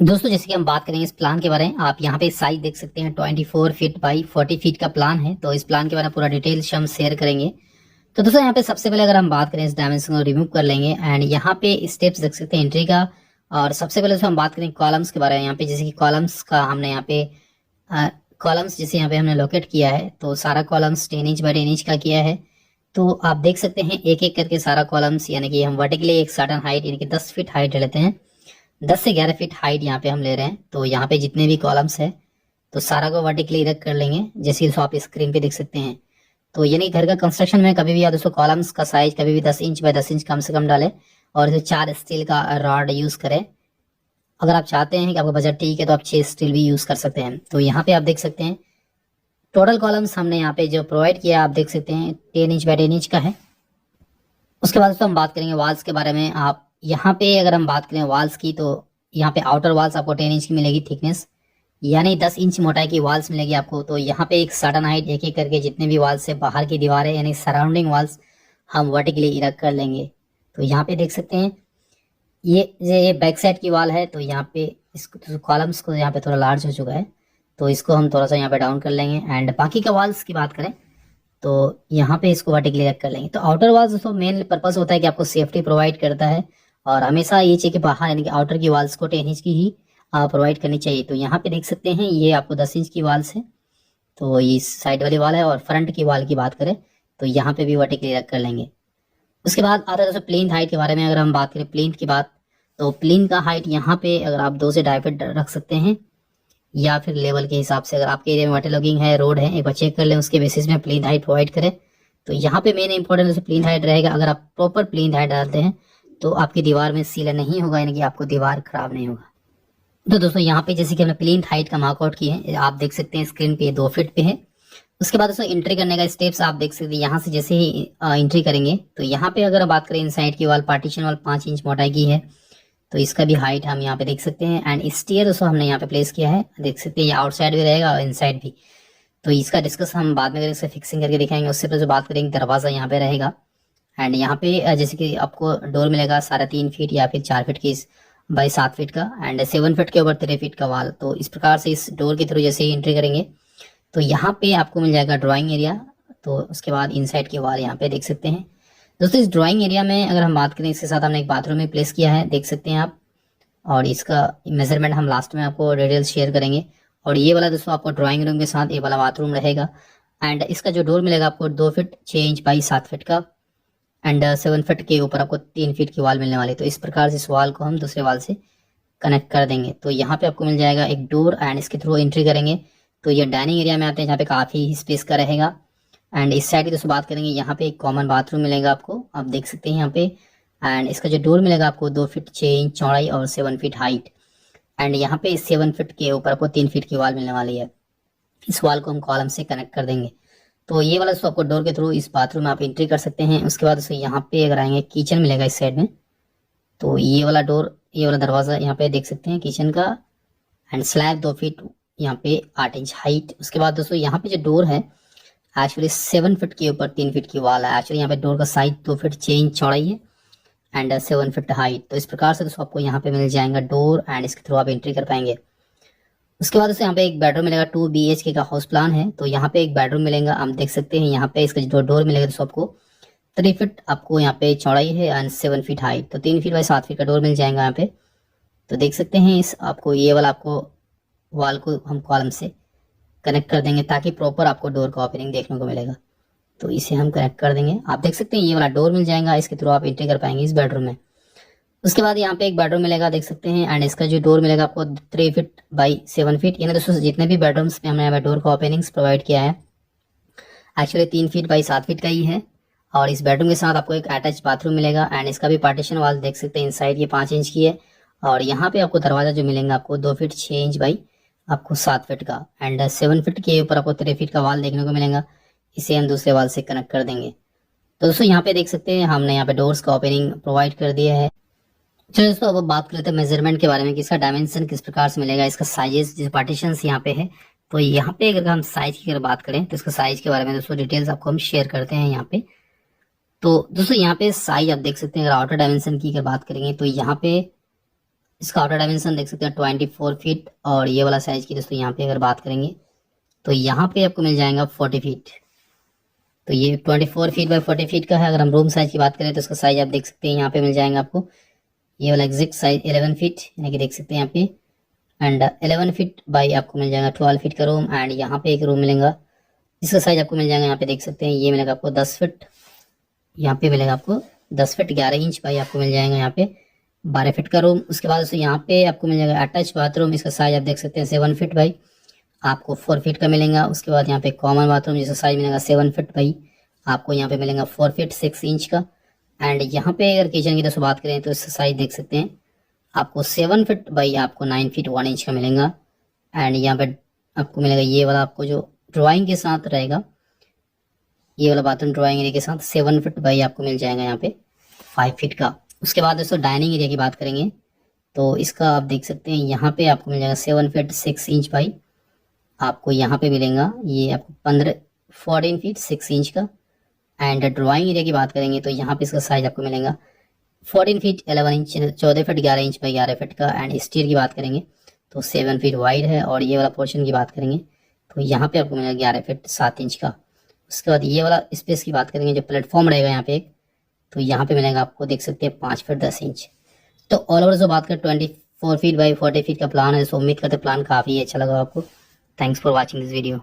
दोस्तों जैसे कि हम बात करेंगे इस प्लान के बारे में, आप यहाँ पे साइज देख सकते हैं 24 फीट बाई 40 फीट का प्लान है। तो इस प्लान के बारे में पूरा डिटेल्स हम शेयर करेंगे। तो दोस्तों यहाँ पे सबसे पहले अगर हम बात करें इस डायमेंशन को रिमूव कर लेंगे एंड यहाँ पे स्टेप्स देख सकते हैं एंट्री का। और सबसे पहले दोस्तों हम बात करें कॉलम्स के बारे में। यहाँ पे जैसे कि कॉलम्स का हमने यहाँ पे कॉलम्स जैसे यहाँ पे हमने लोकेट किया है, तो सारा कॉलम्स 10 इंच बाई 10 इंच का किया है। तो आप देख सकते हैं एक एक करके सारा कॉलम्स, यानी कि हम वर्टिकली एक सर्टेन हाइट यानी कि 10 फीट हाइट लेते हैं। 10 से 11 फीट हाइट यहाँ पे हम ले रहे हैं। तो यहाँ पे जितने भी कॉलम्स है तो सारा को वर्टिकली रख कर लेंगे, जैसे कि आप स्क्रीन पे देख सकते हैं। तो यानी घर का कंस्ट्रक्शन में कभी भी या दोस्तों कॉलम्स का साइज कभी भी 10 इंच बाय 10 इंच कम से कम डालें और इसे 4 स्टील का रॉड यूज करें। अगर आप चाहते हैं कि आपका बजट ठीक है तो आप 6 स्टील भी यूज कर सकते हैं। तो यहाँ पे आप देख सकते हैं टोटल कॉलम्स हमने यहाँ पे जो प्रोवाइड किया आप देख सकते हैं 10 इंच बाय 10 इंच का है। उसके बाद दोस्तों हम बात करेंगे वॉल्स के बारे में। आप यहाँ पे अगर हम बात करें वॉल्स की, तो यहाँ पे आउटर वॉल्स आपको 10 इंच की मिलेगी थिकनेस, यानी 10 इंच मोटाई की वॉल्स मिलेगी आपको। तो यहाँ पे एक सर्टेन हाइट एक एक करके जितने भी वॉल्स है बाहर की दीवारें यानी सराउंडिंग वॉल्स हम वर्टिकली इरेक्ट कर लेंगे। तो यहाँ पे देख सकते हैं ये बैक साइड की वॉल है। तो यहाँ पे इसको कॉलम्स को यहाँ पे थोड़ा लार्ज हो चुका है, तो इसको हम थोड़ा सा यहाँ पे डाउन कर लेंगे। एंड बाकी का वॉल्स की बात करें तो यहाँ पे इसको वर्टिकली रख कर लेंगे। तो आउटर वॉल्स दोस्तों मेन पर्पस होता है कि आपको सेफ्टी प्रोवाइड करता है और हमेशा ये चाहिए कि बाहर यानी कि आउटर की वॉल्स को 10 इंच की ही प्रोवाइड करनी चाहिए। तो यहाँ पे देख सकते हैं ये आपको 10 इंच की वॉल्स है, तो ये साइड वाली वॉल है। और फ्रंट की वॉल की बात करें तो यहाँ पे भी वर्टिकली रख कर लेंगे। उसके बाद आता है दोस्तों प्लेन हाइट के बारे में। अगर हम बात करें प्लेन की बात, तो प्लेन का हाइट यहाँ पे अगर आप 2 से 2.5 फीट रख सकते हैं या फिर लेवल के हिसाब से, अगर आपके एरिया में वाटर लॉगिंग है, रोड है, एक बार चेक कर लें, उसके बेसिस में प्लेन हाइट प्रोवाइड करें। तो यहाँ पे मेन इंपॉर्टेंट प्लेन हाइट रहेगा। अगर आप प्रॉपर प्लेन हाइट डालते हैं तो आपकी दीवार में सीलन नहीं होगा, यानी कि आपको दीवार खराब नहीं होगा। तो दोस्तों यहाँ पे जैसे कि हमने प्लेन हाइट का मार्कआउट किया है, आप देख सकते हैं स्क्रीन पे 2 फीट पे है। उसके बाद दोस्तों एंट्री करने का स्टेप्स आप देख सकते हैं। यहाँ से जैसे ही एंट्री करेंगे तो यहाँ पे अगर बात करें इनसाइड की वॉल पार्टीशन वॉल 5 इंच मोटाई की है, तो इसका भी हाइट हम यहाँ पे देख सकते हैं। एंड स्टेयर दोस्तों हमने यहाँ पे प्लेस किया है, देख सकते हैं ये आउटसाइड भी रहेगा और इनसाइड भी। तो इसका डिस्कस हम बाद में करेंगे, इसका फिक्सिंग करके दिखाएंगे। उससे पहले जो बात करेंगे दरवाजा यहाँ पे रहेगा। एंड यहाँ पे जैसे कि आपको डोर मिलेगा 3.5 फीट या फिर 4 फीट की बाई 7 फीट का एंड 7 फीट के ऊपर 3 फीट का वाल। तो इस प्रकार से इस डोर के थ्रू जैसे ही एंट्री करेंगे तो यहाँ पे आपको मिल जाएगा ड्राइंग एरिया। तो उसके बाद इनसाइड की वाल यहाँ पे देख सकते हैं। दोस्तों इस ड्राइंग एरिया में अगर हम बात करें, इसके साथ हमने एक बाथरूम में प्लेस किया है, देख सकते हैं आप। और इसका मेजरमेंट हम लास्ट में आपको डिटेल्स शेयर करेंगे। और ये वाला दोस्तों आपको ड्राइंग रूम के साथ ये वाला बाथरूम रहेगा। एंड इसका जो डोर मिलेगा आपको 2 फीट 6 इंच बाई 7 फीट का एंड 7 फीट के ऊपर आपको 3 फीट की वॉल मिलने वाली। तो इस प्रकार से इस वॉल को हम दूसरे वॉल से कनेक्ट कर देंगे। तो यहाँ पे आपको मिल जाएगा एक डोर एंड इसके थ्रू एंट्री करेंगे तो ये डाइनिंग एरिया में आते हैं, जहाँ पे काफी स्पेस का रहेगा। एंड इस साइड की दोस्तों बात करेंगे, यहाँ पे एक कॉमन बाथरूम मिलेगा आपको, आप देख सकते हैं यहाँ पे। एंड इसका जो डोर मिलेगा आपको 2 फीट 6 इंच चौड़ाई और 7 फीट हाइट। एंड यहाँ पे 7 फीट के ऊपर आपको 3 फीट की वॉल मिलने वाली है। इस वॉल को हम कॉलम से कनेक्ट कर देंगे। तो ये वाला दोस्तों आपको डोर के थ्रू इस बाथरूम में आप एंट्री कर सकते हैं। उसके बाद दोस्तों यहाँ पे अगर आएंगे किचन मिलेगा इस साइड में। तो ये वाला डोर, ये वाला दरवाजा यहाँ पे देख सकते हैं किचन का। एंड स्लैब 2 फीट यहाँ पे 8 इंच हाइट। उसके बाद दोस्तों यहाँ पे जो डोर है एक्चुअली 7 फीट के ऊपर 3 फीट की वॉल है। एक्चुअली यहाँ पे डोर का साइज 2 फीट 6 इंच चौड़ाई है एंड 7 फीट हाइट। तो इस प्रकार से दोस्तों आपको यहाँ पे मिल जाएगा डोर एंड इसके थ्रू आप एंट्री कर पाएंगे। उसके बाद दोस्तों यहाँ पे एक बेडरूम मिलेगा, 2 BHK का हाउस प्लान है। तो यहाँ पे एक बेडरूम मिलेगा, आप देख सकते हैं यहाँ पे इसका जो डोर मिलेगा दोस्तों आपको 3 फीट आपको यहाँ पे चौड़ाई है एंड 7 फीट हाइट। तो 3 फीट बाई 7 फीट का डोर मिल जाएगा यहाँ पे। तो देख सकते हैं इस आपको ये वाला आपको वॉल को हम कॉलम से कनेक्ट कर देंगे ताकि प्रॉपर आपको डोर का ओपनिंग देखने को मिलेगा। तो इसे हम कनेक्ट कर देंगे, आप देख सकते हैं ये वाला डोर मिल जाएगा, इसके थ्रू आप एंट्री कर पाएंगे इस बेडरूम में। उसके बाद यहाँ पे एक बेडरूम मिलेगा, देख सकते हैं। एंड इसका जो डोर मिलेगा आपको 3 फीट बाई 7 फीट, यानी दोस्तों जितने भी बेडरूम्स में हमने यहाँ पे डोर का ओपनिंग्स प्रोवाइड किया है एक्चुअली 3 फीट बाई 7 फीट का ही है। और इस बेडरूम के साथ आपको एक अटैच बाथरूम मिलेगा एंड इसका भी पार्टीशन वॉल देख सकते हैं इनसाइड ये 5 इंच की है। और यहाँ पे आपको दरवाजा जो मिलेगा आपको 2 फीट 6 इंच बाई आपको 7 फीट का एंड 7 फीट के ऊपर आपको 3 फीट का वॉल देखने को मिलेगा। इसे हम दूसरे वॉल से कनेक्ट कर देंगे। तो दोस्तों यहाँ पे देख सकते हैं हमने यहाँ पे डोर्स का ओपनिंग प्रोवाइड कर दिया है। चलो दोस्तों अब बात कर लेते हैं मेजरमेंट के बारे में कि इसका डायमेंशन किस प्रकार से मिलेगा, इसका साइजेस जो पार्टीशन यहाँ पे है। तो यहाँ पे अगर हम साइज की अगर बात करें तो इसका साइज के बारे में दोस्तों डिटेल्स आपको हम शेयर करते हैं यहाँ पे। तो दोस्तों यहाँ पे साइज आप देख सकते हैं, अगर आउटर डायमेंशन की अगर बात करेंगे तो यहाँ पे इसका आउटर डायमेंशन देख सकते हैं 24 फीट, और ये वाला साइज की दोस्तों यहाँ पे अगर बात करेंगे तो यहाँ पे आपको मिल जाएगा 40 फीट। तो ये 24 फीट बाय 40 फीट का है। अगर हम रूम साइज की बात करें तो इसका साइज आप देख सकते हैं यहाँ पे मिल जाएगा आपको ये वाला एग्जैक्ट साइज 11 फीट, यानी कि देख सकते हैं यहाँ पे, एंड 11 फीट बाई आपको मिल जाएगा 12 फीट का रूम। एंड यहाँ पे एक रूम मिलेगा इसका साइज आपको मिल जाएगा यहाँ पे देख सकते हैं, ये मिलेगा आपको 10 फीट, यहाँ पे मिलेगा आपको 10 फीट 11 इंच बाई आपको मिल जाएगा यहाँ पे 12 फीट का रूम। उसके बाद दोस्तों यहाँ पे आपको मिल जाएगा अटैच बाथरूम, इसका साइज आप देख सकते हैं 7 फीट बाई आपको 4 फीट का मिलेगा। उसके बाद यहाँ पे कॉमन बाथरूम जिसका साइज मिलेगा 7 फीट बाई आपको यहाँ पे मिलेगा 4 फीट 6 इंच का। एंड यहाँ पे अगर किचन की दोस्तों बात करें तो इसका साइज देख सकते हैं आपको 7 फीट बाई आपको 9 फीट 1 इंच का मिलेगा। एंड यहाँ पे आपको मिलेगा ये वाला आपको जो ड्राइंग के साथ रहेगा, ये वाला बाथरूम ड्राइंग एरिया के साथ 7 फीट बाई आपको मिल जाएगा यहाँ पे 5 फीट का। उसके बाद दोस्तों डाइनिंग एरिया की बात करेंगे तो इसका आप देख सकते हैं यहाँ पे आपको मिल जाएगा 7 फीट 6 इंच बाई आपको यहाँ पे मिलेगा ये आपको 14 फीट 6 इंच का। एंड ड्राइंग एरिया की बात करेंगे तो यहाँ पे इसका साइज आपको मिलेगा 14 feet 11 inch 14 feet 11 inch by 11 feet का। एंड स्टील की बात करेंगे तो 7 फीट वाइड है, और ये वाला पोर्शन की बात करेंगे तो यहाँ पे आपको मिलेगा 11 फीट 7 इंच का। उसके बाद ये वाला स्पेस की बात करेंगे जो प्लेटफॉर्म रहेगा यहाँ पे तो यहाँ पे मिलेगा आपको देख सकते हैं 5 फीट 10 इंच। तो ऑल ओवर जो बात करें 24 फीट बाई 40 फीट का प्लान है, सो उम्मीद करते प्लान काफ़ी अच्छा लगा आपको। Thanks for watching this video.